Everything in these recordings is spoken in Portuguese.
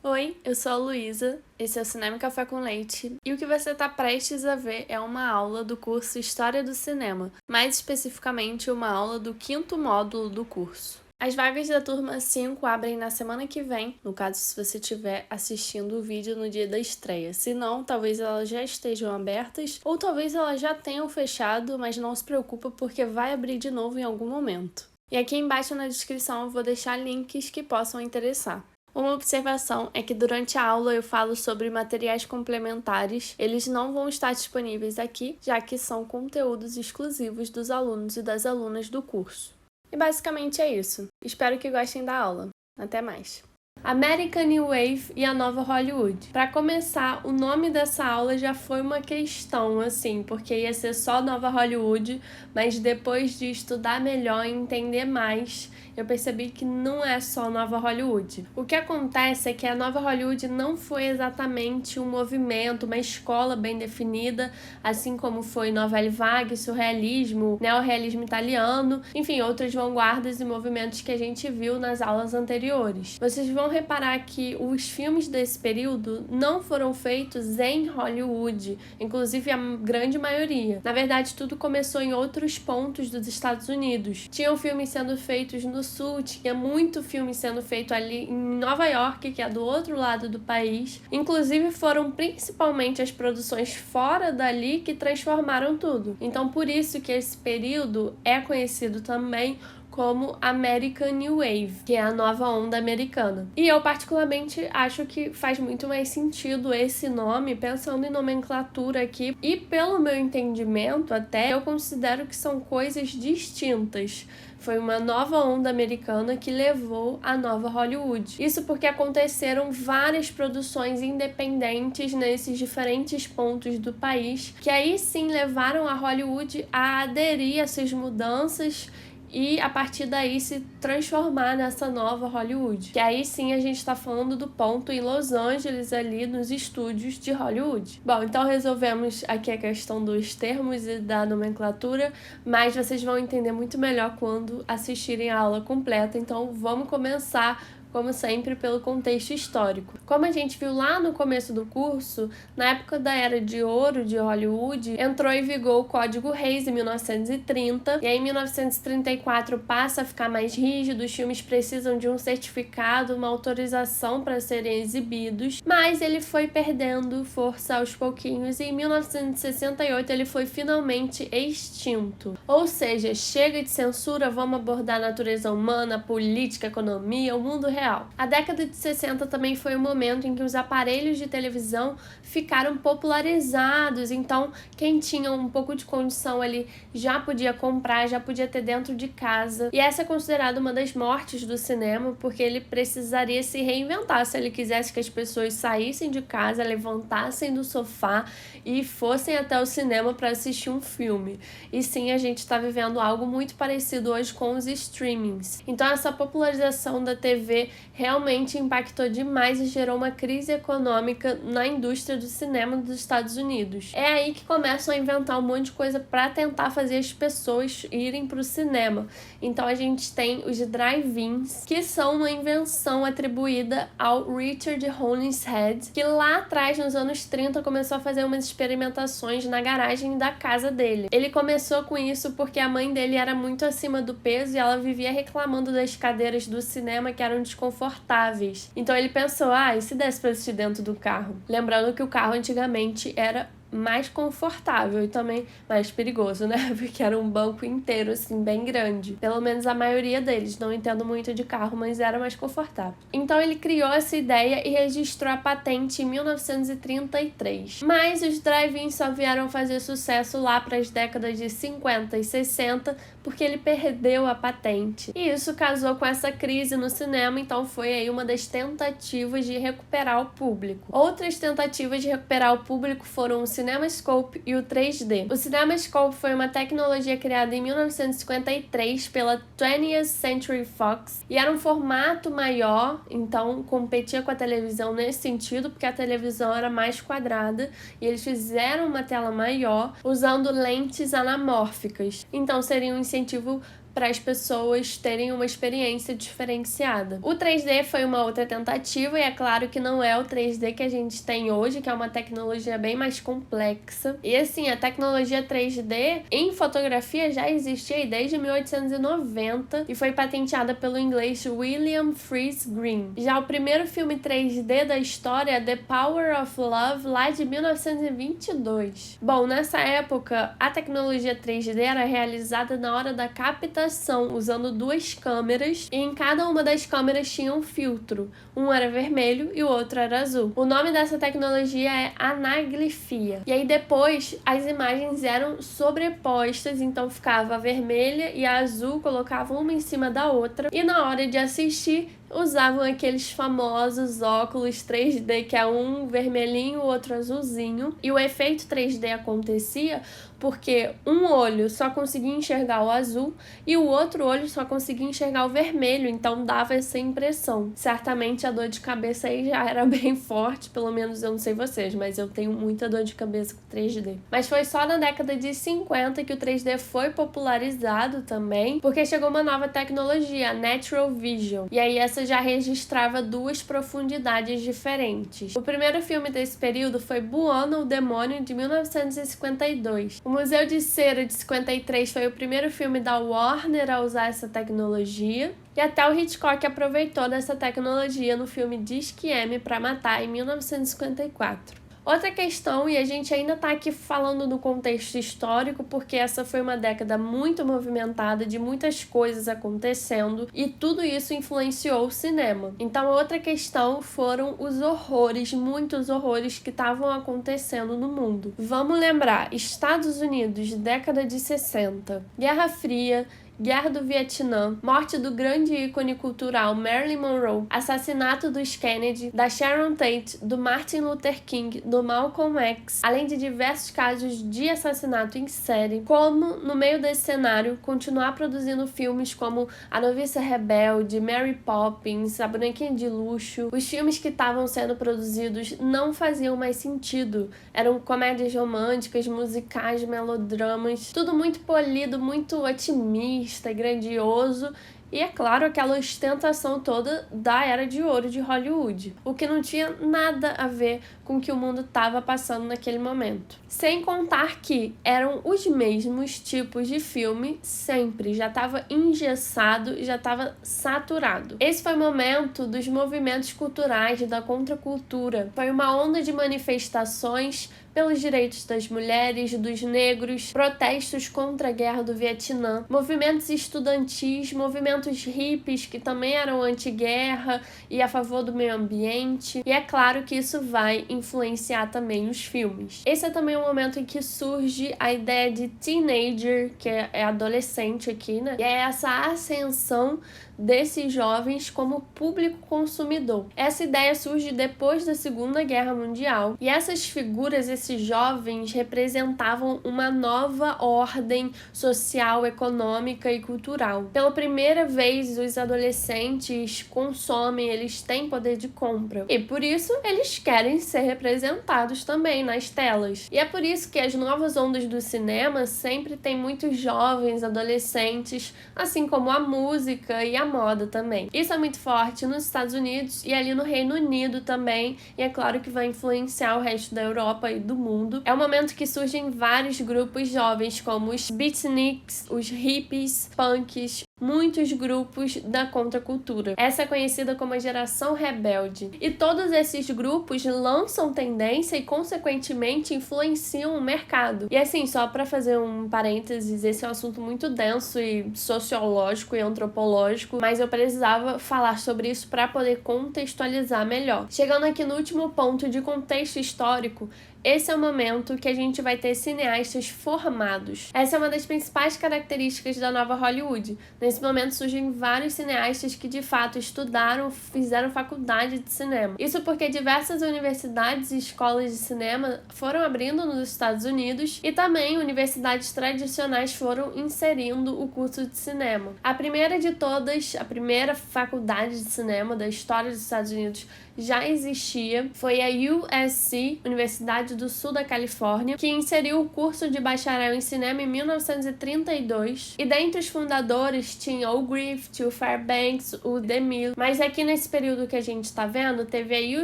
Oi, eu sou a Luísa, esse é o Cinema e Café com Leite, e o que você está prestes a ver é uma aula do curso História do Cinema, mais especificamente uma aula do 5º módulo do curso. As vagas da turma 5 abrem na semana que vem, no caso se você estiver assistindo o vídeo no dia da estreia. Se não, talvez elas já estejam abertas, ou talvez elas já tenham fechado, mas não se preocupa porque vai abrir de novo em algum momento. E aqui embaixo na descrição eu vou deixar links que possam interessar. Uma observação é que durante a aula eu falo sobre materiais complementares, eles não vão estar disponíveis aqui, já que são conteúdos exclusivos dos alunos e das alunas do curso. E basicamente é isso. Espero que gostem da aula. Até mais! American New Wave e a Nova Hollywood. Para começar, o nome dessa aula já foi uma questão, porque ia ser só Nova Hollywood, mas depois de estudar melhor e entender mais, eu percebi que não é só Nova Hollywood. O que acontece é que a Nova Hollywood não foi exatamente um movimento, uma escola bem definida, assim como foi Nouvelle Vague, surrealismo, neorrealismo italiano, enfim, outras vanguardas e movimentos que a gente viu nas aulas anteriores. Vocês vão reparar que os filmes desse período não foram feitos em Hollywood, inclusive a grande maioria. Na verdade, tudo começou em outros pontos dos Estados Unidos. Tinham filmes sendo feitos no sul, tinha muito filme sendo feito ali em Nova York, que é do outro lado do país. Inclusive, foram principalmente as produções fora dali que transformaram tudo. Então, por isso que esse período é conhecido também como American New Wave, que é a nova onda americana. E eu particularmente acho que faz muito mais sentido esse nome, pensando em nomenclatura aqui, e pelo meu entendimento até, eu considero que são coisas distintas. Foi uma nova onda americana que levou a nova Hollywood. Isso porque aconteceram várias produções independentes nesses diferentes pontos do país, que aí sim levaram a Hollywood a aderir a essas mudanças e a partir daí se transformar nessa nova Hollywood. Que aí sim a gente tá falando do ponto em Los Angeles, ali nos estúdios de Hollywood. Bom, então resolvemos aqui a questão dos termos e da nomenclatura, mas vocês vão entender muito melhor quando assistirem a aula completa, então vamos começar como sempre, pelo contexto histórico. Como a gente viu lá no começo do curso, na época da Era de Ouro de Hollywood, entrou em vigor o Código Hays em 1930, e aí em 1934 passa a ficar mais rígido, os filmes precisam de um certificado, uma autorização para serem exibidos, mas ele foi perdendo força aos pouquinhos, e em 1968 ele foi finalmente extinto. Ou seja, chega de censura, vamos abordar a natureza humana, a política, a economia, o mundo real. A década de 60 também foi o momento em que os aparelhos de televisão ficaram popularizados, então quem tinha um pouco de condição ali já podia comprar, já podia ter dentro de casa. E essa é considerada uma das mortes do cinema, porque ele precisaria se reinventar se ele quisesse que as pessoas saíssem de casa, levantassem do sofá e fossem até o cinema para assistir um filme. E sim, a gente está vivendo algo muito parecido hoje com os streamings. Então essa popularização da TV realmente impactou demais e gerou uma crise econômica na indústria do cinema dos Estados Unidos. É aí que começam a inventar um monte de coisa para tentar fazer as pessoas irem para o cinema. Então a gente tem os drive-ins, que são uma invenção atribuída ao Richard Hollingshead, que lá atrás, nos anos 30, começou a fazer umas experimentações na garagem da casa dele. Ele começou com isso porque a mãe dele era muito acima do peso e ela vivia reclamando das cadeiras do cinema que eram desconfortáveis. Então ele pensou, e se desse pra assistir dentro do carro? Lembrando que o carro antigamente era mais confortável e também mais perigoso, né? Porque era um banco inteiro, bem grande. Pelo menos a maioria deles. Não entendo muito de carro, mas era mais confortável. Então ele criou essa ideia e registrou a patente em 1933. Mas os drive-ins só vieram fazer sucesso lá para as décadas de 50 e 60, porque ele perdeu a patente. E isso casou com essa crise no cinema, então foi aí uma das tentativas de recuperar o público. Outras tentativas de recuperar o público foram o CinemaScope e o 3D. O CinemaScope foi uma tecnologia criada em 1953 pela 20th Century Fox e era um formato maior, então competia com a televisão nesse sentido, porque a televisão era mais quadrada e eles fizeram uma tela maior usando lentes anamórficas. Então seria um incentivo para as pessoas terem uma experiência diferenciada. O 3D foi uma outra tentativa e é claro que não é o 3D que a gente tem hoje, que é uma tecnologia bem mais complexa. E assim, a tecnologia 3D em fotografia já existia desde 1890 e foi patenteada pelo inglês William Freese Green. Já o primeiro filme 3D da história é The Power of Love, lá de 1922. Bom, nessa época, a tecnologia 3D era realizada na hora da captação, usando duas câmeras, e em cada uma das câmeras tinha um filtro. Um era vermelho e o outro era azul. O nome dessa tecnologia é anaglifia. E aí depois as imagens eram sobrepostas, então ficava a vermelha e a azul, colocavam uma em cima da outra, e na hora de assistir usavam aqueles famosos óculos 3D, que é um vermelhinho, o outro azulzinho. E o efeito 3D acontecia porque um olho só conseguia enxergar o azul e o outro olho só conseguia enxergar o vermelho, então dava essa impressão. Certamente a dor de cabeça aí já era bem forte, pelo menos eu não sei vocês, mas eu tenho muita dor de cabeça com 3D. Mas foi só na década de 50 que o 3D foi popularizado também, porque chegou uma nova tecnologia, a Natural Vision, e aí essa já registrava duas profundidades diferentes. O primeiro filme desse período foi Buona, o Demônio, de 1952. O Museu de Cera, de 53, foi o primeiro filme da Warner a usar essa tecnologia, e até o Hitchcock aproveitou dessa tecnologia no filme Disque M pra Matar, em 1954. Outra questão, e a gente ainda tá aqui falando no contexto histórico, porque essa foi uma década muito movimentada, de muitas coisas acontecendo, e tudo isso influenciou o cinema. Então, outra questão foram os horrores, muitos horrores que estavam acontecendo no mundo. Vamos lembrar, Estados Unidos, década de 60, Guerra Fria, Guerra do Vietnã, morte do grande ícone cultural Marilyn Monroe, assassinato dos Kennedy, da Sharon Tate, do Martin Luther King, do Malcolm X, além de diversos casos de assassinato em série. Como, no meio desse cenário, continuar produzindo filmes como A Noviça Rebelde, Mary Poppins, A Bonequinha de Luxo. Os filmes que estavam sendo produzidos não faziam mais sentido. Eram comédias românticas, musicais, melodramas, tudo muito polido, muito otimista e grandioso, e é claro, aquela ostentação toda da era de ouro de Hollywood, o que não tinha nada a ver com o que o mundo estava passando naquele momento. Sem contar que eram os mesmos tipos de filme sempre, já estava engessado e já estava saturado. Esse foi o momento dos movimentos culturais, da contracultura. Foi uma onda de manifestações pelos direitos das mulheres, dos negros, protestos contra a guerra do Vietnã, movimentos estudantis, movimentos hippies que também eram anti-guerra e a favor do meio ambiente. E é claro que isso vai influenciar também os filmes. Esse é também o momento em que surge a ideia de teenager, que é adolescente aqui, né? E é essa ascensão desses jovens como público consumidor. Essa ideia surge depois da Segunda Guerra Mundial, e essas figuras, esses jovens, representavam uma nova ordem social, econômica e cultural. Pela primeira vez, os adolescentes consomem, eles têm poder de compra, e por isso eles querem ser representados também nas telas. E é por isso que as novas ondas do cinema sempre tem muitos jovens, adolescentes, assim como a música e a moda também. Isso é muito forte nos Estados Unidos e ali no Reino Unido também, e é claro que vai influenciar o resto da Europa e do mundo. É um momento que surgem vários grupos jovens, como os beatniks, os hippies, punks, muitos grupos da contracultura. Essa é conhecida como a geração rebelde. E todos esses grupos lançam tendência e, consequentemente, influenciam o mercado. E assim, só para fazer um parênteses, esse é um assunto muito denso e sociológico e antropológico, mas eu precisava falar sobre isso para poder contextualizar melhor. Chegando aqui no último ponto de contexto histórico, esse é o momento que a gente vai ter cineastas formados. Essa é uma das principais características da nova Hollywood. Nesse momento surgem vários cineastas que de fato estudaram, fizeram faculdade de cinema. Isso porque diversas universidades e escolas de cinema foram abrindo nos Estados Unidos, e também universidades tradicionais foram inserindo o curso de cinema. A primeira de todas, a primeira faculdade de cinema da história dos Estados Unidos já existia, foi a USC, Universidade do Sul da Califórnia, que inseriu o curso de bacharel em cinema em 1932, e dentre os fundadores tinha o Griffith, o Fairbanks, o DeMille. Mas aqui nesse período que a gente tá vendo, teve a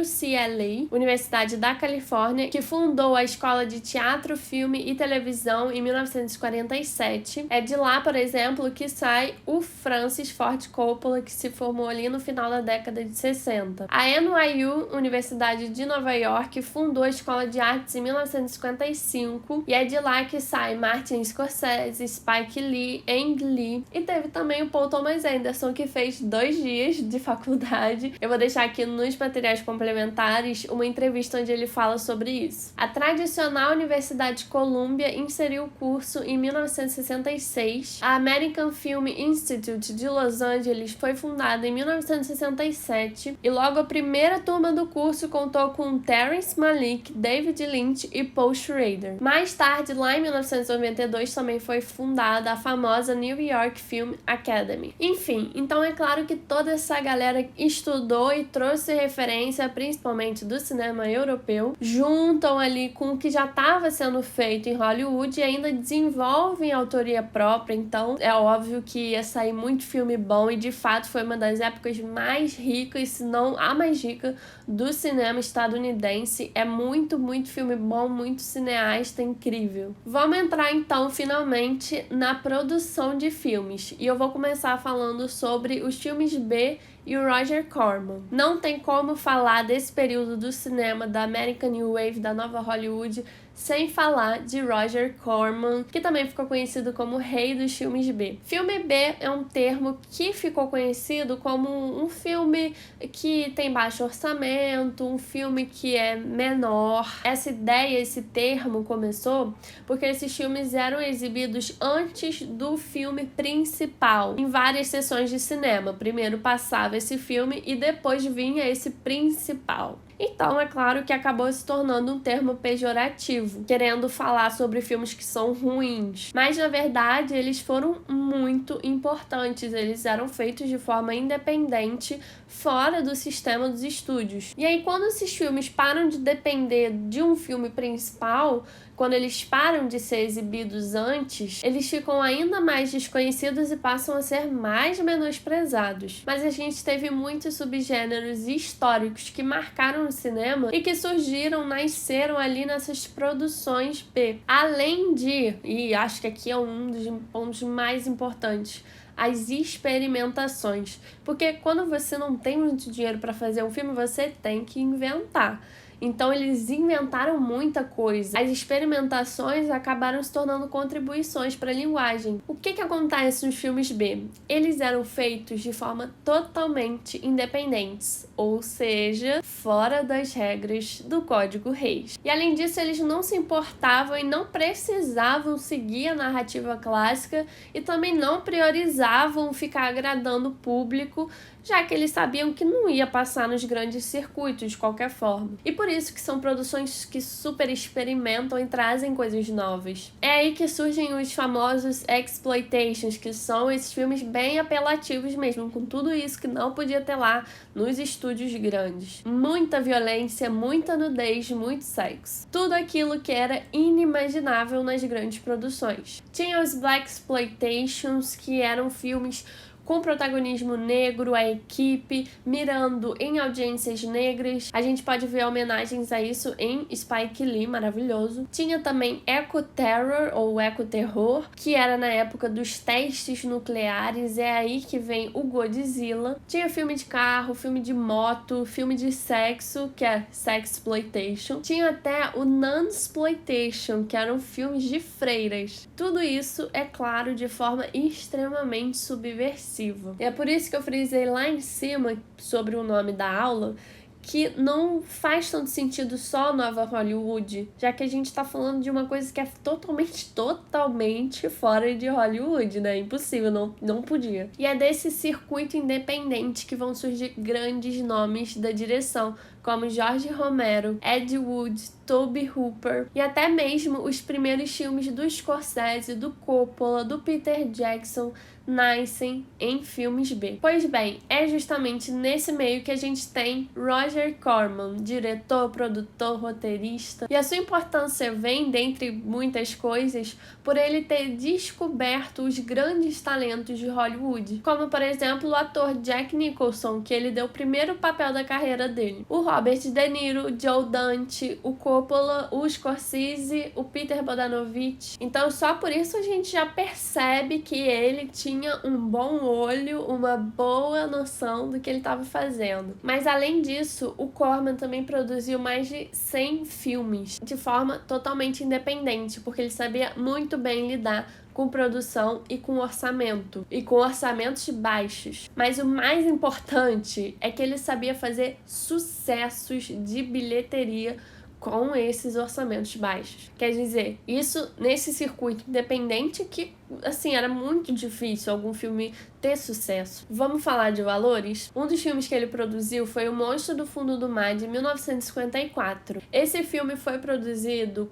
UCLA, Universidade da Califórnia, que fundou a Escola de Teatro, Filme e Televisão em 1947. É de lá, por exemplo, que sai o Francis Ford Coppola, que se formou ali no final da década de 60. A NYU, Universidade de Nova York, fundou a Escola de Artes em 1955 e é de lá que sai Martin Scorsese, Spike Lee, Ang Lee, e teve também o Paul Thomas Anderson, que fez 2 dias de faculdade. Eu vou deixar aqui nos materiais complementares uma entrevista onde ele fala sobre isso. A tradicional Universidade Columbia inseriu o curso em 1966. A American Film Institute de Los Angeles foi fundada em 1967 e logo a primeira turma do curso contou com Terrence Malick, David Lynch e Paul Schrader. Mais tarde, lá em 1992, também foi fundada a famosa New York Film Academy. Enfim, então é claro que toda essa galera estudou e trouxe referência, principalmente do cinema europeu, juntam ali com o que já estava sendo feito em Hollywood e ainda desenvolvem autoria própria, então é óbvio que ia sair muito filme bom e de fato foi uma das épocas mais ricas, se não a mais rica, do cinema estadunidense. É muito filme bom, muito cineasta incrível. Vamos entrar então finalmente na produção de filmes e eu vou começar falando sobre os filmes B e o Roger Corman. Não tem como falar desse período do cinema, da American New Wave, da nova Hollywood, sem falar de Roger Corman, que também ficou conhecido como o rei dos filmes B. Filme B é um termo que ficou conhecido como um filme que tem baixo orçamento, um filme que é menor. Essa ideia, esse termo começou porque esses filmes eram exibidos antes do filme principal, em várias sessões de cinema. Primeiro passava esse filme e depois vinha esse principal. Então, é claro que acabou se tornando um termo pejorativo, querendo falar sobre filmes que são ruins. Mas, na verdade, eles foram muito importantes. Eles eram feitos de forma independente, fora do sistema dos estúdios. E aí, quando esses filmes param de depender de um filme principal, quando eles param de ser exibidos antes, eles ficam ainda mais desconhecidos e passam a ser mais menosprezados. Mas a gente teve muitos subgêneros históricos que marcaram o cinema e que surgiram, nasceram ali nessas produções B. Além de, e acho que aqui é um dos pontos mais importantes, as experimentações. Porque quando você não tem muito dinheiro para fazer um filme, você tem que inventar. Então eles inventaram muita coisa. As experimentações acabaram se tornando contribuições para a linguagem. O que acontece nos filmes B? Eles eram feitos de forma totalmente independentes, ou seja, fora das regras do Código Reis. E além disso, eles não se importavam e não precisavam seguir a narrativa clássica e também não priorizavam ficar agradando o público, já que eles sabiam que não ia passar nos grandes circuitos de qualquer forma. E por isso que são produções que super experimentam e trazem coisas novas. É aí que surgem os famosos exploitations, que são esses filmes bem apelativos mesmo, com tudo isso que não podia ter lá nos estúdios grandes. Muita violência, muita nudez, muito sexo. Tudo aquilo que era inimaginável nas grandes produções. Tinha os blaxploitations, que eram filmes com protagonismo negro, a equipe mirando em audiências negras. A gente pode ver homenagens a isso em Spike Lee, maravilhoso. Tinha também eco-terror, ou eco-terror, que era na época dos testes nucleares, é aí que vem o Godzilla. Tinha filme de carro, filme de moto, filme de sexo, que é sexploitation. Tinha até o nunsploitation, que eram filmes de freiras. Tudo isso, é claro, de forma extremamente subversiva. E é por isso que eu frisei lá em cima sobre o nome da aula que não faz tanto sentido só Nova Hollywood, já que a gente tá falando de uma coisa que é totalmente fora de Hollywood, né? Impossível, não podia. E é desse circuito independente que vão surgir grandes nomes da direção, como George Romero, Ed Wood, Tobe Hooper e até mesmo os primeiros filmes do Scorsese, do Coppola, do Peter Jackson nascem em filmes B. Pois bem, é justamente nesse meio que a gente tem Roger Corman, diretor, produtor, roteirista, e a sua importância vem, dentre muitas coisas, por ele ter descoberto os grandes talentos de Hollywood, como por exemplo o ator Jack Nicholson, que ele deu o primeiro papel da carreira dele, o Robert De Niro, o Joe Dante, o Coppola, o Scorsese, o Peter Bogdanovich. Então só por isso a gente já percebe que ele tinha um bom olho, uma boa noção do que ele estava fazendo. Mas além disso, o Corman também produziu mais de 100 filmes de forma totalmente independente, porque ele sabia muito bem lidar com produção e com orçamento, e com orçamentos baixos. Mas o mais importante é que ele sabia fazer sucessos de bilheteria com esses orçamentos baixos. Quer dizer, isso nesse circuito independente que, assim, era muito difícil algum filme ter sucesso. Vamos falar de valores? Um dos filmes que ele produziu foi O Monstro do Fundo do Mar, de 1954. Esse filme foi produzido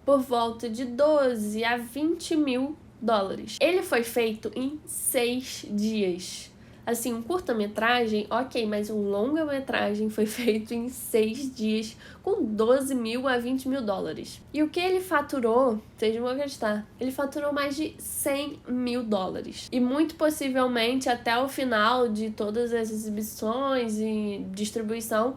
por volta de 12 a 20 mil dólares. Ele foi feito em 6 dias. Assim, um curta-metragem, ok, mas um longa-metragem foi feito em 6 dias com 12 mil a 20 mil dólares. E o que ele faturou, vocês vão acreditar, ele faturou mais de 100 mil dólares. E muito possivelmente até o final de todas as exibições e distribuição,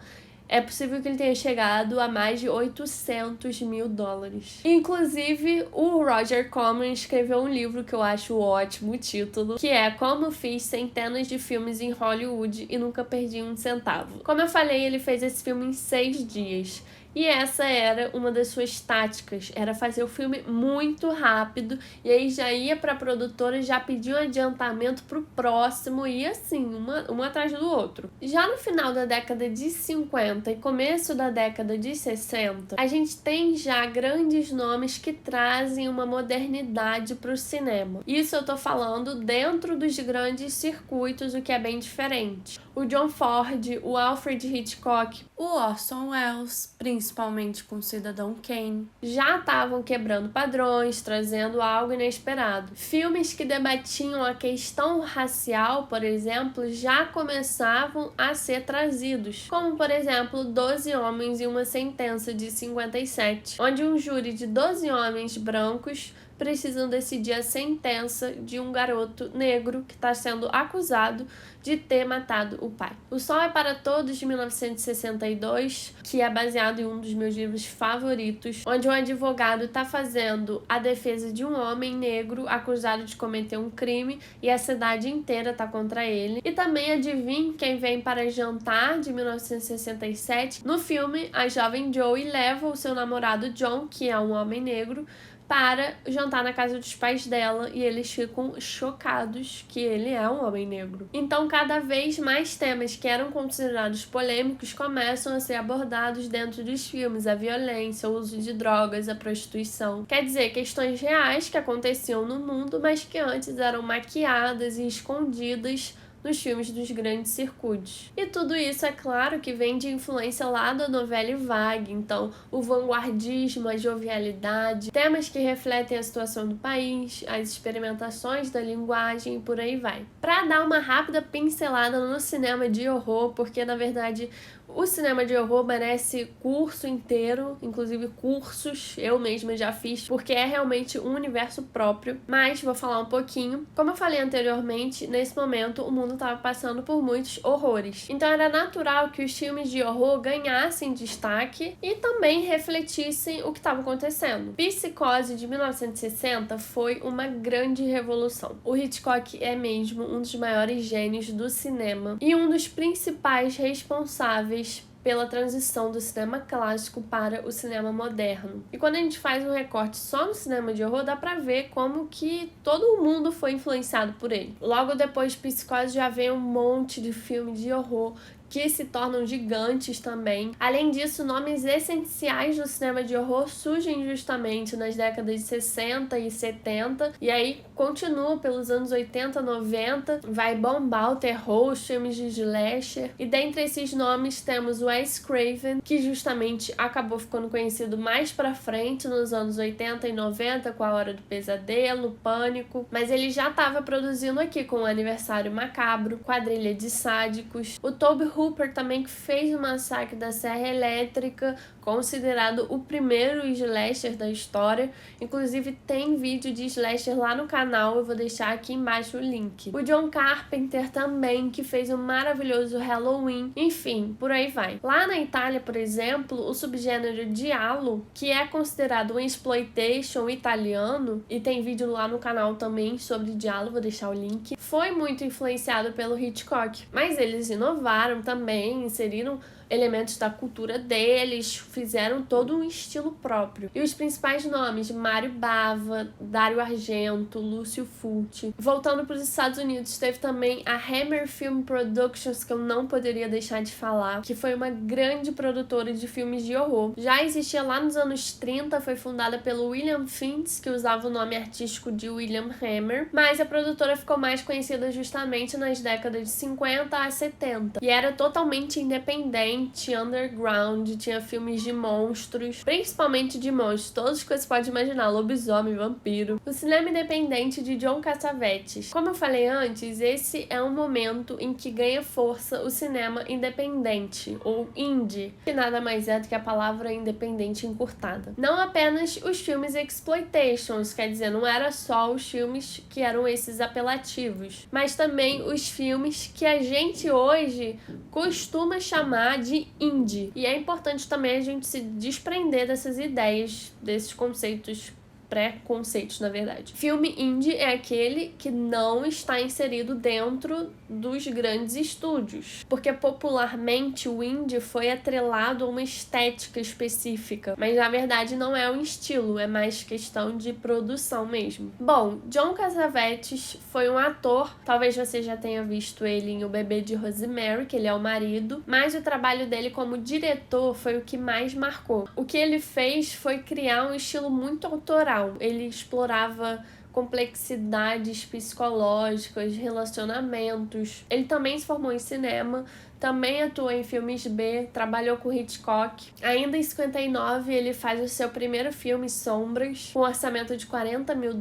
é possível que ele tenha chegado a mais de 800 mil dólares. Inclusive, o Roger Corman escreveu um livro que eu acho ótimo, o título, que é Como Fiz Centenas de Filmes em Hollywood e Nunca Perdi um Centavo. Como eu falei, ele fez esse filme em 6 dias. E essa era uma das suas táticas, era fazer o filme muito rápido, e aí já ia pra produtora, já pedia um adiantamento pro próximo, e assim, um atrás do outro. Já no final da década de 50 e começo da década de 60, a gente tem já grandes nomes que trazem uma modernidade pro cinema. Isso eu tô falando dentro dos grandes circuitos, o que é bem diferente. O John Ford, o Alfred Hitchcock, o Orson Welles, principalmente com Cidadão Kane, já estavam quebrando padrões, trazendo algo inesperado. Filmes que debatiam a questão racial, por exemplo, já começavam a ser trazidos, como por exemplo 12 Homens e uma Sentença, de 57, onde um júri de 12 homens brancos precisam decidir a sentença de um garoto negro que está sendo acusado de ter matado o pai. O Sol é para Todos, de 1962, que é baseado em um dos meus livros favoritos, onde um advogado está fazendo a defesa de um homem negro acusado de cometer um crime e a cidade inteira está contra ele. E também Adivinhe Quem Vem para Jantar, de 1967. No filme, a jovem Joey leva o seu namorado John, que é um homem negro, para jantar na casa dos pais dela, e eles ficam chocados que ele é um homem negro. Então, cada vez mais temas que eram considerados polêmicos começam a ser abordados dentro dos filmes: a violência, o uso de drogas, a prostituição. Quer dizer, questões reais que aconteciam no mundo, mas que antes eram maquiadas e escondidas nos filmes dos grandes circuitos. E tudo isso, é claro, que vem de influência lá da novela vague, então o vanguardismo, a jovialidade, temas que refletem a situação do país, as experimentações da linguagem e por aí vai. Para dar uma rápida pincelada no cinema de horror, porque na verdade o cinema de horror merece curso inteiro, inclusive cursos, eu mesma já fiz, porque é realmente um universo próprio, mas vou falar um pouquinho. Como eu falei anteriormente, nesse momento o mundo estava passando por muitos horrores, então era natural que os filmes de horror ganhassem destaque e também refletissem o que estava acontecendo. Psicose, de 1960, foi uma grande revolução. O Hitchcock é mesmo um dos maiores gênios do cinema e um dos principais responsáveis pela transição do cinema clássico para o cinema moderno. E quando a gente faz um recorte só no cinema de horror, dá pra ver como que todo o mundo foi influenciado por ele. Logo depois de Psicose já veio um monte de filme de horror que se tornam gigantes também. Além disso, nomes essenciais do cinema de horror surgem justamente nas décadas de 60 e 70, e aí continua pelos anos 80, 90, vai bombar o terror, os filmes de slasher, e dentre esses nomes temos o Wes Craven, que justamente acabou ficando conhecido mais pra frente, nos anos 80 e 90, com A Hora do Pesadelo, Pânico, mas ele já estava produzindo aqui com O Aniversário Macabro, Quadrilha de Sádicos, o Tobe Hooper também, que fez o Massacre da Serra Elétrica, considerado o primeiro slasher da história. Inclusive tem vídeo de slasher lá no canal, eu vou deixar aqui embaixo o link. O John Carpenter também, que fez o maravilhoso Halloween. Enfim, por aí vai. Lá na Itália, por exemplo, o subgênero giallo, que é considerado um exploitation italiano, e tem vídeo lá no canal também sobre giallo, vou deixar o link, foi muito influenciado pelo Hitchcock. Mas eles inovaram também, inseriram elementos da cultura deles, fizeram todo um estilo próprio. E os principais nomes, Mário Bava, Dario Argento, Lúcio Fulci. Voltando para os Estados Unidos, teve também a Hammer Film Productions, que eu não poderia deixar de falar, que foi uma grande produtora de filmes de horror. Já existia lá nos anos 30, foi fundada pelo William Fiennes, que usava o nome artístico de William Hammer, mas a produtora ficou mais conhecida justamente nas décadas de 50 a 70, e era totalmente independente, underground, tinha filmes de monstros, principalmente de monstros, todos que você pode imaginar, lobisomem, vampiro. O cinema independente de John Cassavetes. Como eu falei antes, esse é um momento em que ganha força o cinema independente, ou indie, que nada mais é do que a palavra independente encurtada. Não apenas os filmes exploitations, quer dizer, não era só os filmes que eram esses apelativos, mas também os filmes que a gente hoje costuma chamar de indie. E é importante também a gente se desprender dessas ideias, desses conceitos, pré-conceitos, na verdade. Filme indie é aquele que não está inserido dentro dos grandes estúdios, porque popularmente o indie foi atrelado a uma estética específica, mas na verdade não é um estilo, é mais questão de produção mesmo. Bom, John Cassavetes foi um ator, talvez você já tenha visto ele em O Bebê de Rosemary, que ele é o marido, mas o trabalho dele como diretor foi o que mais marcou. O que ele fez foi criar um estilo muito autoral. Ele explorava complexidades psicológicas, relacionamentos. Ele também se formou em cinema, também atuou em filmes B, trabalhou com Hitchcock. Ainda em 59, ele faz o seu primeiro filme, Sombras, com um orçamento de $40 mil,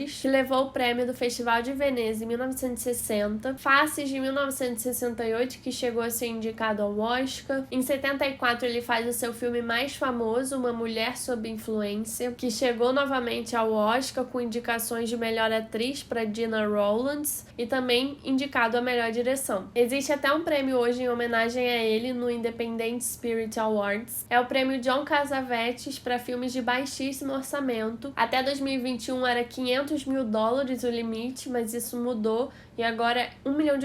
que levou o prêmio do Festival de Veneza em 1960. Faces, de 1968, que chegou a ser indicado ao Oscar. Em 74, ele faz o seu filme mais famoso, Uma Mulher Sob Influência, que chegou novamente ao Oscar com indicações de melhor atriz para Gena Rowlands e também indicado a melhor direção. Existe até um prêmio hoje em homenagem a ele no Independent Spirit Awards. É o prêmio John Cassavetes para filmes de baixíssimo orçamento. Até 2021 era $500 mil o limite, mas isso mudou e agora é $1 milhão,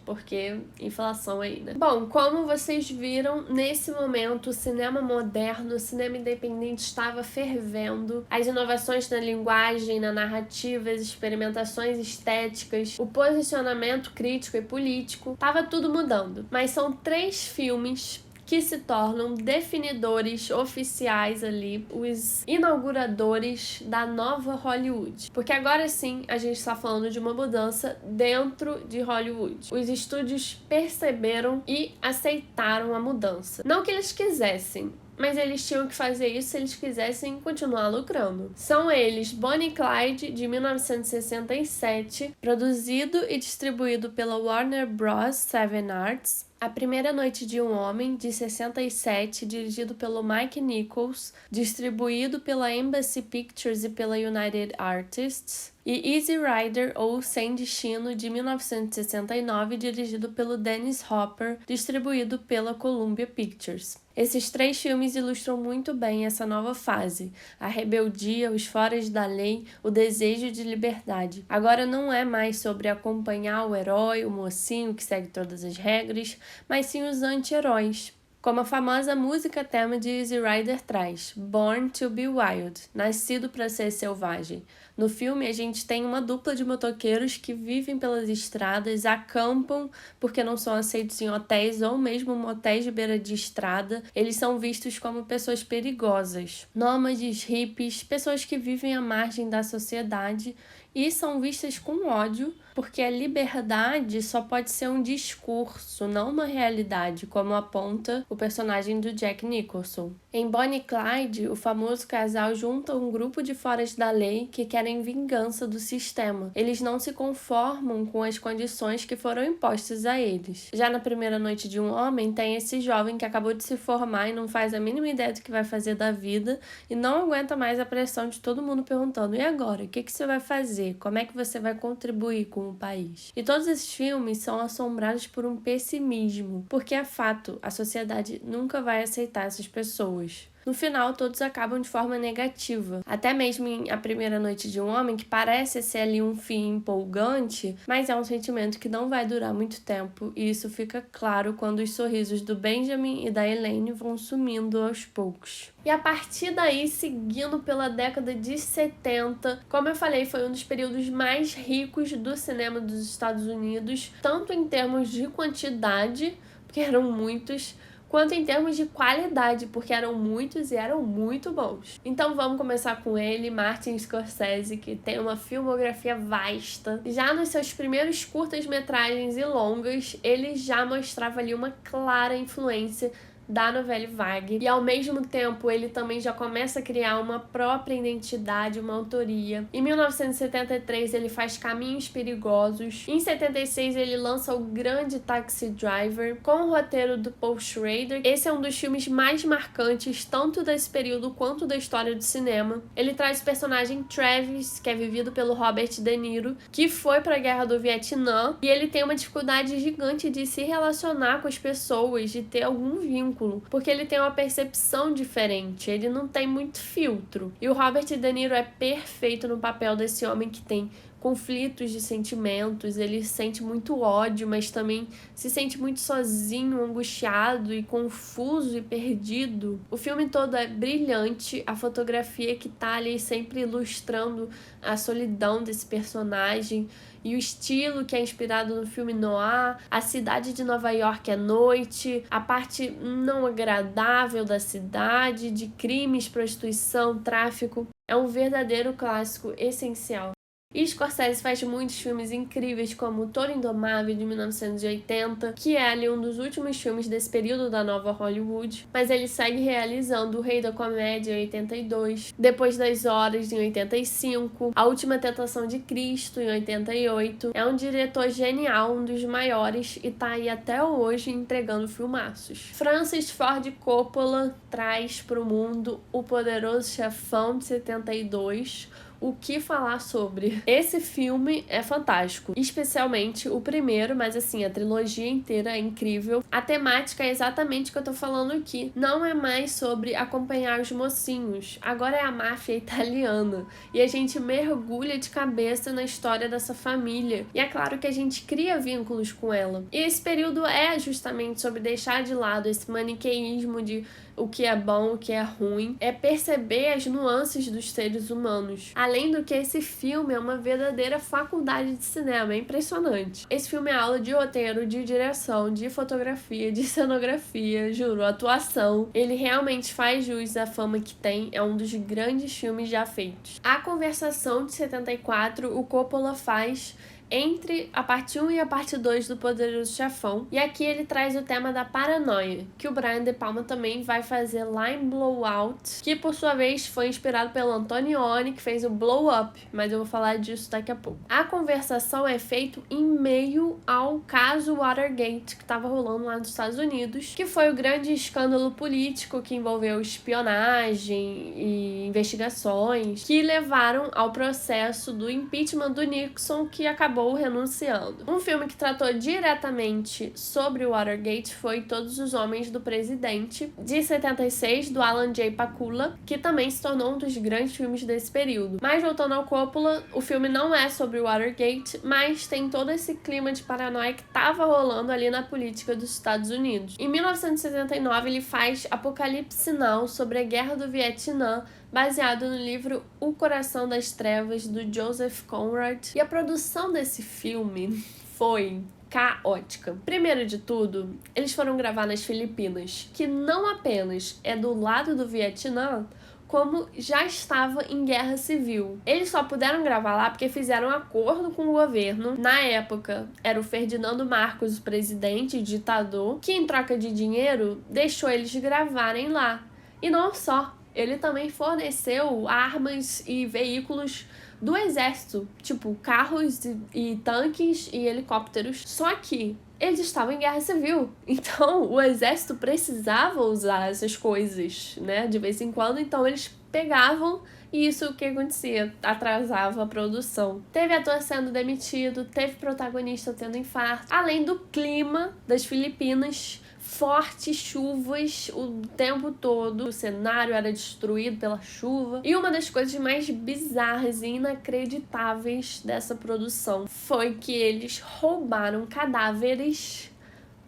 porque inflação aí, né? Bom, como vocês viram, nesse momento o cinema moderno, o cinema independente estava fervendo. As inovações na linguagem, na narrativa, as experimentações estéticas, o posicionamento crítico e político, estava tudo mudando. Mas são 3 filmes que se tornam definidores oficiais ali, os inauguradores da nova Hollywood. Porque agora sim, a gente está falando de uma mudança dentro de Hollywood. Os estúdios perceberam e aceitaram a mudança. Não que eles quisessem, mas eles tinham que fazer isso se eles quisessem continuar lucrando. São eles Bonnie e Clyde, de 1967, produzido e distribuído pela Warner Bros. Seven Arts. A Primeira Noite de um Homem, de 67, dirigido pelo Mike Nichols, distribuído pela Embassy Pictures e pela United Artists. E Easy Rider, ou Sem Destino, de 1969, dirigido pelo Dennis Hopper, distribuído pela Columbia Pictures. Esses 3 filmes ilustram muito bem essa nova fase, a rebeldia, os foras da lei, o desejo de liberdade. Agora não é mais sobre acompanhar o herói, o mocinho que segue todas as regras, mas sim os anti-heróis. Como a famosa música tema de Easy Rider traz, Born to be Wild, nascido para ser selvagem. No filme, a gente tem uma dupla de motoqueiros que vivem pelas estradas, acampam porque não são aceitos em hotéis ou mesmo motéis de beira de estrada. Eles são vistos como pessoas perigosas, nômades, hippies, pessoas que vivem à margem da sociedade e são vistas com ódio, porque a liberdade só pode ser um discurso, não uma realidade, como aponta o personagem do Jack Nicholson. Em Bonnie e Clyde, o famoso casal junta um grupo de foras da lei que querem vingança do sistema. Eles não se conformam com as condições que foram impostas a eles. Já na Primeira Noite de um Homem, tem esse jovem que acabou de se formar e não faz a mínima ideia do que vai fazer da vida e não aguenta mais a pressão de todo mundo perguntando: e agora? O que você vai fazer? Como é que você vai contribuir com o país? E todos esses filmes são assombrados por um pessimismo, porque é fato, a sociedade nunca vai aceitar essas pessoas. No final, todos acabam de forma negativa. Até mesmo em A Primeira Noite de um Homem, que parece ser ali um fim empolgante, mas é um sentimento que não vai durar muito tempo, e isso fica claro quando os sorrisos do Benjamin e da Elaine vão sumindo aos poucos. E a partir daí, seguindo pela década de 70, como eu falei, foi um dos períodos mais ricos do cinema dos Estados Unidos, tanto em termos de quantidade, porque eram muitos, quanto em termos de qualidade, porque eram muitos e eram muito bons. Então vamos começar com ele, Martin Scorsese, que tem uma filmografia vasta. Já nos seus primeiros curtas-metragens e longas, ele já mostrava ali uma clara influência da Nouvelle Vague, e ao mesmo tempo ele também já começa a criar uma própria identidade, uma autoria. Em 1973 ele faz Caminhos Perigosos, em 76 ele lança O Grande Taxi Driver, com o roteiro do Paul Schrader. Esse é um dos filmes mais marcantes, tanto desse período quanto da história do cinema. Ele traz o personagem Travis, que é vivido pelo Robert De Niro, que foi para a Guerra do Vietnã, e ele tem uma dificuldade gigante de se relacionar com as pessoas, de ter algum vínculo, porque ele tem uma percepção diferente, ele não tem muito filtro. E o Robert De Niro é perfeito no papel desse homem que tem conflitos de sentimentos, ele sente muito ódio, mas também se sente muito sozinho, angustiado e confuso e perdido. O filme todo é brilhante, a fotografia que tá ali sempre ilustrando a solidão desse personagem e o estilo que é inspirado no filme noir, a cidade de Nova York à noite, a parte não agradável da cidade, de crimes, prostituição, tráfico. É um verdadeiro clássico essencial. E Scorsese faz muitos filmes incríveis, como O Toro Indomável, de 1980, que é ali um dos últimos filmes desse período da nova Hollywood, mas ele segue realizando O Rei da Comédia, em 82, Depois das Horas, em 85, A Última Tentação de Cristo, em 88. É um diretor genial, um dos maiores, e tá aí até hoje entregando filmaços. Francis Ford Coppola traz pro mundo O Poderoso Chefão, de 72, o que falar sobre. Esse filme é fantástico, especialmente o primeiro, mas assim, a trilogia inteira é incrível. A temática é exatamente o que eu tô falando aqui. Não é mais sobre acompanhar os mocinhos, agora é a máfia italiana. E a gente mergulha de cabeça na história dessa família. E é claro que a gente cria vínculos com ela. E esse período é justamente sobre deixar de lado esse maniqueísmo de o que é bom, o que é ruim, é perceber as nuances dos seres humanos. Além do que, esse filme é uma verdadeira faculdade de cinema, é impressionante. Esse filme é aula de roteiro, de direção, de fotografia, de cenografia, juro, atuação. Ele realmente faz jus à fama que tem, é um dos grandes filmes já feitos. A Conversação, de 74, o Coppola faz entre a parte 1 e a parte 2 do Poderoso Chefão, e aqui ele traz o tema da paranoia, que o Brian De Palma também vai fazer lá em Blowout, que por sua vez foi inspirado pelo Antonioni, que fez o Blow Up, mas eu vou falar disso daqui a pouco. A Conversação é feito em meio ao caso Watergate, que estava rolando lá nos Estados Unidos, que foi o grande escândalo político que envolveu espionagem e investigações, que levaram ao processo do impeachment do Nixon, que acabou renunciando. Um filme que tratou diretamente sobre o Watergate foi Todos os Homens do Presidente, de 76, do Alan J. Pakula, que também se tornou um dos grandes filmes desse período. Mas voltando ao Coppola, o filme não é sobre o Watergate, mas tem todo esse clima de paranoia que estava rolando ali na política dos Estados Unidos. Em 1969, ele faz Apocalipse Now, sobre a Guerra do Vietnã, baseado no livro O Coração das Trevas, do Joseph Conrad. E a produção desse filme foi caótica. Primeiro de tudo, eles foram gravar nas Filipinas, que não apenas é do lado do Vietnã, como já estava em guerra civil. Eles só puderam gravar lá porque fizeram um acordo com o governo. Na época, era o Ferdinando Marcos, o presidente, ditador, que em troca de dinheiro deixou eles gravarem lá. E não só, ele também forneceu armas e veículos do exército, tipo carros e tanques e helicópteros. Só que eles estavam em guerra civil, então o exército precisava usar essas coisas, né, de vez em quando, então eles pegavam e isso o que acontecia? Atrasava a produção. Teve ator sendo demitido, teve protagonista tendo infarto, além do clima das Filipinas, fortes chuvas o tempo todo, o cenário era destruído pela chuva. E uma das coisas mais bizarras e inacreditáveis dessa produção foi que eles roubaram cadáveres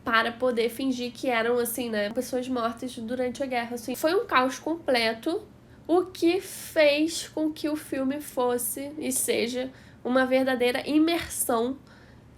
para poder fingir que eram, assim, né, pessoas mortas durante a guerra, assim. Foi um caos completo, o que fez com que o filme fosse e seja uma verdadeira imersão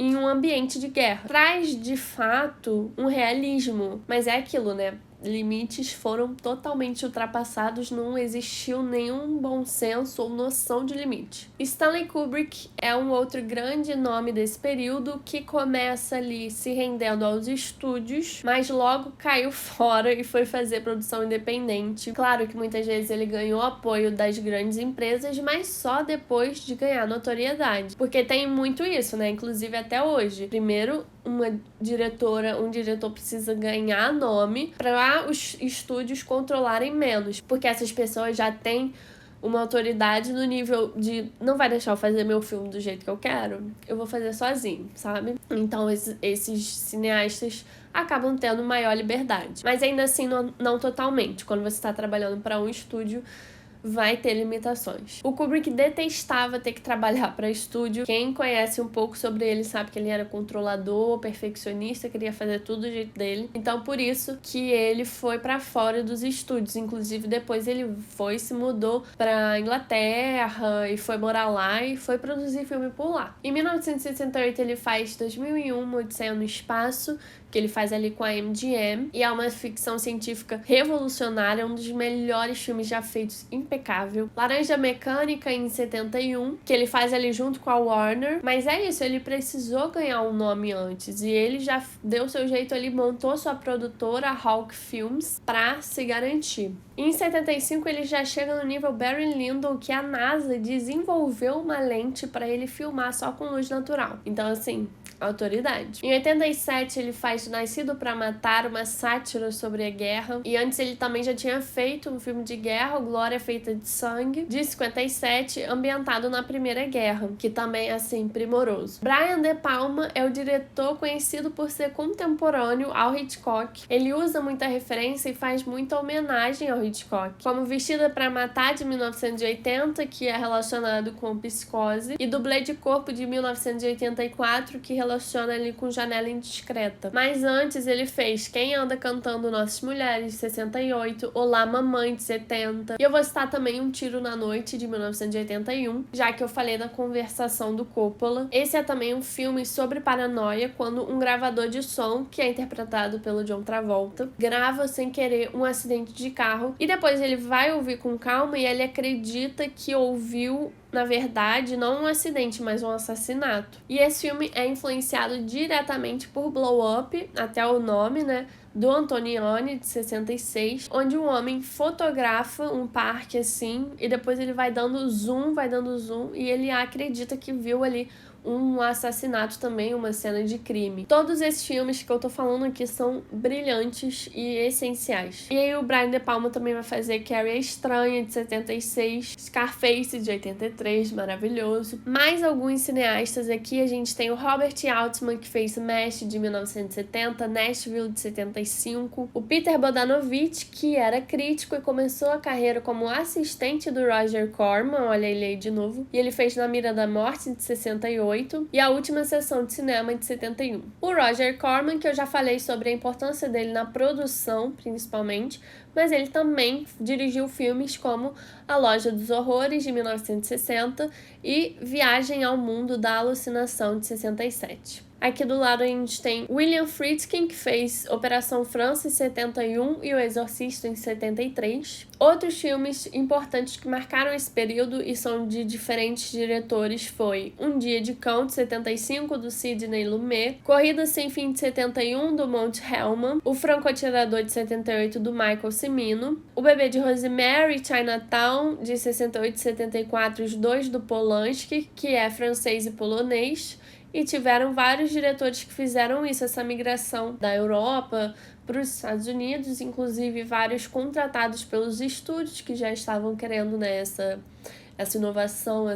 em um ambiente de guerra. Traz, de fato, um realismo, mas é aquilo, né? Limites foram totalmente ultrapassados, não existiu nenhum bom senso ou noção de limite. Stanley Kubrick é um outro grande nome desse período que começa ali se rendendo aos estúdios, mas logo caiu fora e foi fazer produção independente. Claro que muitas vezes ele ganhou apoio das grandes empresas, mas só depois de ganhar notoriedade. Porque tem muito isso, né? Inclusive até hoje. Primeiro, um diretor precisa ganhar nome para os estúdios controlarem menos, porque essas pessoas já têm uma autoridade no nível de não vai deixar eu fazer meu filme do jeito que eu quero, eu vou fazer sozinho, sabe? Então esses cineastas acabam tendo maior liberdade, mas ainda assim não totalmente. Quando você está trabalhando para um estúdio, vai ter limitações. O Kubrick detestava ter que trabalhar para estúdio. Quem conhece um pouco sobre ele sabe que ele era controlador, perfeccionista, queria fazer tudo do jeito dele. Então, por isso que ele foi para fora dos estúdios. Inclusive, depois ele se mudou para Inglaterra e foi morar lá e foi produzir filme por lá. Em 1968, ele faz 2001, Uma Odisseia no Espaço, que ele faz ali com a MGM, e é uma ficção científica revolucionária, um dos melhores filmes já feitos, impecável. Laranja Mecânica, em 71, que ele faz ali junto com a Warner, mas é isso, ele precisou ganhar um nome antes, e ele já deu seu jeito ali, montou sua produtora, a Hawk Films, pra se garantir. Em 75, ele já chega no nível Barry Lyndon, que a NASA desenvolveu uma lente para ele filmar só com luz natural. Então, assim, autoridade. Em 87, ele faz Nascido para Matar, uma sátira sobre a guerra. E antes ele também já tinha feito um filme de guerra, Glória Feita de Sangue, de 57, ambientado na Primeira Guerra, que também é, assim, primoroso. Brian De Palma é o diretor conhecido por ser contemporâneo ao Hitchcock. Ele usa muita referência e faz muita homenagem ao Hitchcock, como Vestida para Matar, de 1980, que é relacionado com Psicose, e Dublê de Corpo, de 1984, que relaciona ali com Janela Indiscreta. Mas antes ele fez Quem Anda Cantando Nossas Mulheres, de 68, Olá Mamãe, de 70. E eu vou citar também Um Tiro na Noite, de 1981, já que eu falei da Conversação do Coppola. Esse é também um filme sobre paranoia, quando um gravador de som, que é interpretado pelo John Travolta, grava sem querer um acidente de carro e depois ele vai ouvir com calma e ele acredita que ouviu, na verdade, não um acidente, mas um assassinato. E esse filme é influenciado diretamente por Blow Up, até o nome, né, do Antonioni, de 66, onde um homem fotografa um parque assim, e depois ele vai dando zoom, e ele acredita que viu ali um assassinato também, uma cena de crime. Todos esses filmes que eu tô falando aqui são brilhantes e essenciais. E aí o Brian De Palma também vai fazer Carrie a Estranha, de 76, Scarface, de 83, maravilhoso. Mais alguns cineastas aqui, a gente tem o Robert Altman, que fez MASH, de 1970, Nashville, de 75, o Peter Bogdanovich, que era crítico e começou a carreira como assistente do Roger Corman, olha ele aí de novo, e ele fez Na Mira da Morte, de 68, 68 e A Última Sessão de Cinema de 71. O Roger Corman, que eu já falei sobre a importância dele na produção, principalmente, mas ele também dirigiu filmes como A Loja dos Horrores, de 1960, e Viagem ao Mundo da Alucinação, de 67. Aqui do lado a gente tem William Friedkin, que fez Operação França em 71 e O Exorcista em 73. Outros filmes importantes que marcaram esse período e são de diferentes diretores foi Um Dia de Cão, de 75, do Sidney Lumet, Corrida Sem Fim, de 71, do Monte Hellman, O Franco-Atirador, de 78, do Michael Cimino, O Bebê de Rosemary, Chinatown, de 68 e 74, os dois do Polanski, que é francês e polonês, e tiveram vários diretores que fizeram isso, essa migração da Europa para os Estados Unidos, inclusive vários contratados pelos estúdios que já estavam querendo, né, essa inovação,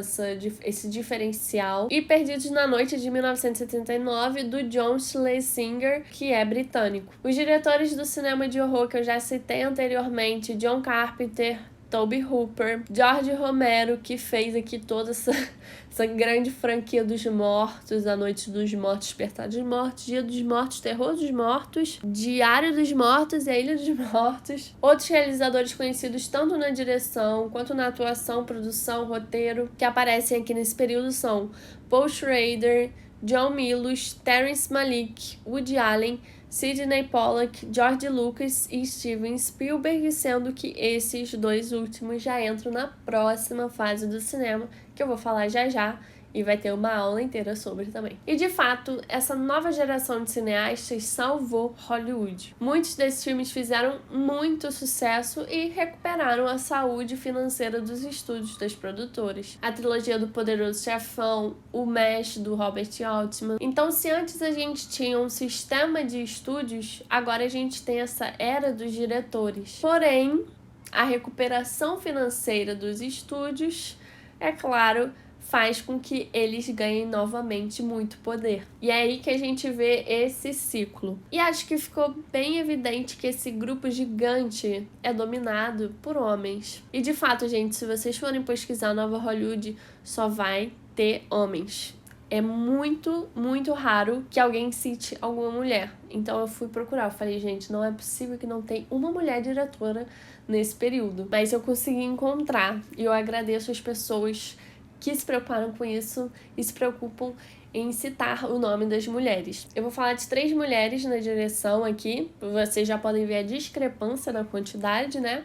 esse diferencial. E Perdidos na Noite, de 1979, do John Schlesinger, que é britânico. Os diretores do cinema de horror que eu já citei anteriormente, John Carpenter, Tobe Hooper, George Romero, que fez aqui toda essa grande franquia dos mortos, A Noite dos Mortos, Despertar dos Mortos, Dia dos Mortos, Terror dos Mortos, Diário dos Mortos e A Ilha dos Mortos. Outros realizadores conhecidos tanto na direção quanto na atuação, produção, roteiro, que aparecem aqui nesse período são Paul Schrader, John Milius, Terrence Malick, Woody Allen, Sidney Pollack, George Lucas e Steven Spielberg, sendo que esses dois últimos já entram na próxima fase do cinema, que eu vou falar já, e vai ter uma aula inteira sobre também. E de fato, essa nova geração de cineastas salvou Hollywood. Muitos desses filmes fizeram muito sucesso e recuperaram a saúde financeira dos estúdios das produtoras. A trilogia do Poderoso Chefão, o MASH, do Robert Altman. Então, se antes a gente tinha um sistema de estúdios, agora a gente tem essa era dos diretores. Porém, a recuperação financeira dos estúdios, é claro, faz com que eles ganhem novamente muito poder. E é aí que a gente vê esse ciclo. E acho que ficou bem evidente que esse grupo gigante é dominado por homens. E de fato, gente, se vocês forem pesquisar Nova Hollywood, só vai ter homens. É muito, muito raro que alguém cite alguma mulher. Então eu fui procurar, eu falei, gente, não é possível que não tenha uma mulher diretora nesse período. Mas eu consegui encontrar, e eu agradeço as pessoas que se preocuparam com isso e se preocupam em citar o nome das mulheres. Eu vou falar de 3 mulheres na direção aqui, vocês já podem ver a discrepância na quantidade, né?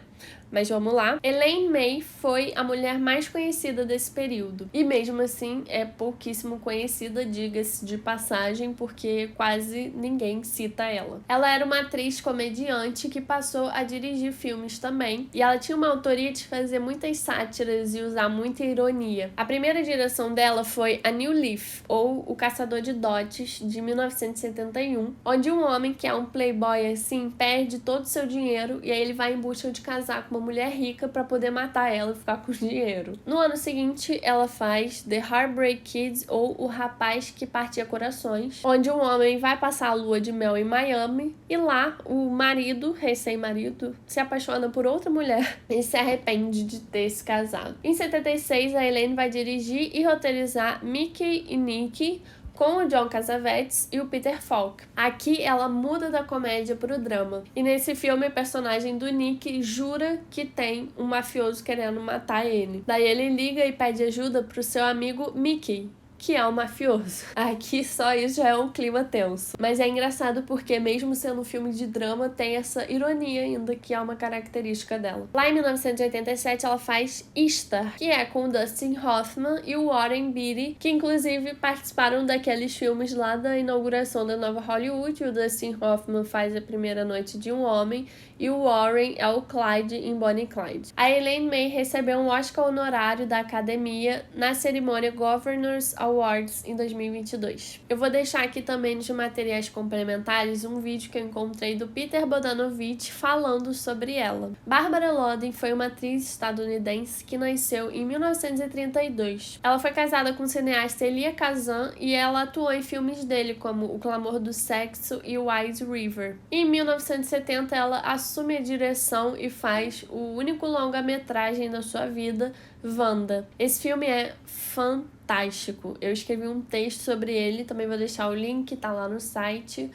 Mas vamos lá. Elaine May foi a mulher mais conhecida desse período. E mesmo assim, é pouquíssimo conhecida, diga-se de passagem, porque quase ninguém cita ela. Ela era uma atriz comediante que passou a dirigir filmes também. E ela tinha uma autoria de fazer muitas sátiras e usar muita ironia. A primeira direção dela foi A New Leaf, ou O Caçador de Dotes, de 1971, onde um homem que é um playboy assim, perde todo o seu dinheiro e aí ele vai em busca de casar com uma mulher rica para poder matar ela e ficar com o dinheiro. No ano seguinte, ela faz The Heartbreak Kids, ou O Rapaz que Partia Corações, onde um homem vai passar a lua de mel em Miami e lá o marido, recém-marido, se apaixona por outra mulher e se arrepende de ter se casado. Em 76, a Elaine vai dirigir e roteirizar Mickey e Nicky, com o John Cassavetes e o Peter Falk. Aqui ela muda da comédia para o drama. E nesse filme, o personagem do Nick jura que tem um mafioso querendo matar ele. Daí ele liga e pede ajuda pro seu amigo Mickey, que é um mafioso. Aqui só isso já é um clima tenso. Mas é engraçado porque, mesmo sendo um filme de drama, tem essa ironia ainda, que é uma característica dela. Lá em 1987, ela faz Ishtar, que é com o Dustin Hoffman e o Warren Beatty, que inclusive participaram daqueles filmes lá da inauguração da Nova Hollywood. O Dustin Hoffman faz A Primeira Noite de um Homem e o Warren é o Clyde em Bonnie e Clyde. A Elaine May recebeu um Oscar honorário da Academia na cerimônia Governors Awards em 2022. Eu vou deixar aqui também nos materiais complementares um vídeo que eu encontrei do Peter Bogdanovich falando sobre ela. Barbara Loden foi uma atriz estadunidense que nasceu em 1932. Ela foi casada com o cineasta Elia Kazan e ela atuou em filmes dele como O Clamor do Sexo e Wise River. Em 1970, ela assume a direção e faz o único longa-metragem da sua vida, Wanda. Esse filme é fantástico. fantástico. Eu escrevi um texto sobre ele, também vou deixar o link, tá lá no site.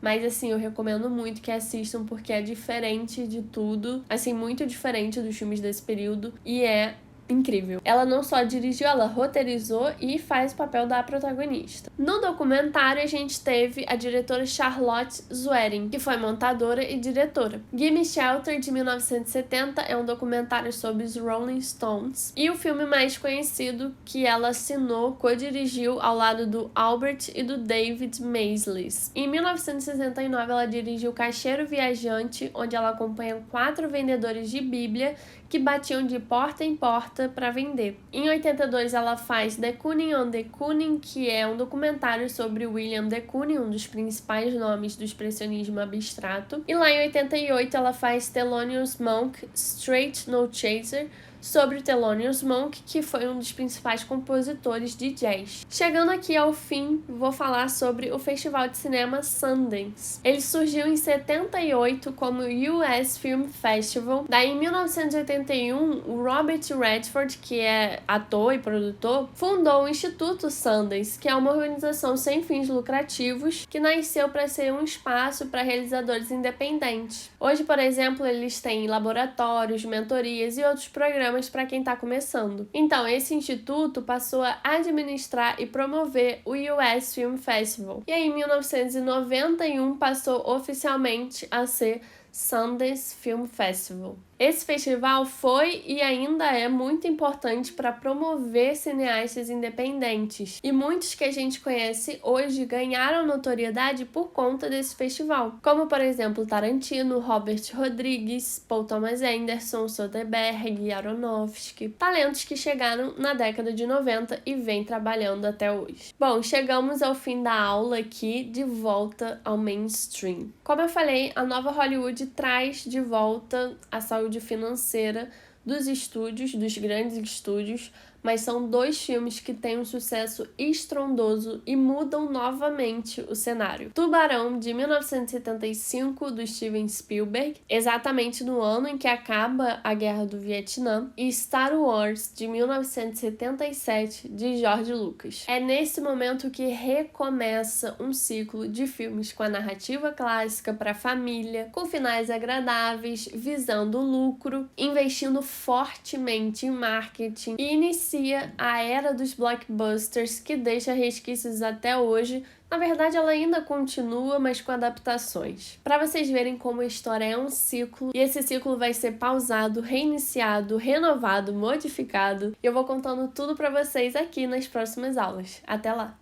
Mas, assim, eu recomendo muito que assistam porque é diferente de tudo. Assim, muito diferente dos filmes desse período. E é incrível. Ela não só dirigiu, ela roteirizou e faz o papel da protagonista. No documentário, a gente teve a diretora Charlotte Zwerin, que foi montadora e diretora. Gimme Shelter, de 1970, é um documentário sobre os Rolling Stones. E o filme mais conhecido que ela assinou, co-dirigiu ao lado do Albert e do David Maysles. Em 1969, ela dirigiu Caixeiro Viajante, onde ela acompanha 4 vendedores de Bíblia que batiam de porta em porta para vender. Em 82, ela faz The Kooning on the Kooning, que é um documentário sobre William de Kooning, um dos principais nomes do expressionismo abstrato. E lá em 88, ela faz Thelonious Monk, Straight No Chaser, sobre Thelonious Monk, que foi um dos principais compositores de jazz. Chegando aqui ao fim, vou falar sobre o Festival de Cinema Sundance. Ele surgiu em 78 como US Film Festival. Daí, em 1981, o Robert Redford, que é ator e produtor, fundou o Instituto Sundance, que é uma organização sem fins lucrativos que nasceu para ser um espaço para realizadores independentes. Hoje, por exemplo, eles têm laboratórios, mentorias e outros programas para quem está começando. Então, esse instituto passou a administrar e promover o US Film Festival. E aí, em 1991, passou oficialmente a ser Sundance Film Festival. Esse festival foi e ainda é muito importante para promover cineastas independentes. E muitos que a gente conhece hoje ganharam notoriedade por conta desse festival. Como, por exemplo, Tarantino, Robert Rodrigues, Paul Thomas Anderson, Soderbergh, Aronofsky. Talentos que chegaram na década de 90 e vêm trabalhando até hoje. Bom, chegamos ao fim da aula aqui, de volta ao mainstream. Como eu falei, a nova Hollywood traz de volta a saúde financeira dos estúdios, dos grandes estúdios, mas são 2 filmes que têm um sucesso estrondoso e mudam novamente o cenário. Tubarão, de 1975, do Steven Spielberg, exatamente no ano em que acaba a Guerra do Vietnã, e Star Wars, de 1977, de George Lucas. É nesse momento que recomeça um ciclo de filmes com a narrativa clássica para a família, com finais agradáveis, visando o lucro, investindo fortemente em marketing e inicia a era dos blockbusters, que deixa resquícios até hoje. Na verdade, ela ainda continua, mas com adaptações. Para vocês verem como a história é um ciclo, e esse ciclo vai ser pausado, reiniciado, renovado, modificado. E eu vou contando tudo para vocês aqui nas próximas aulas. Até lá!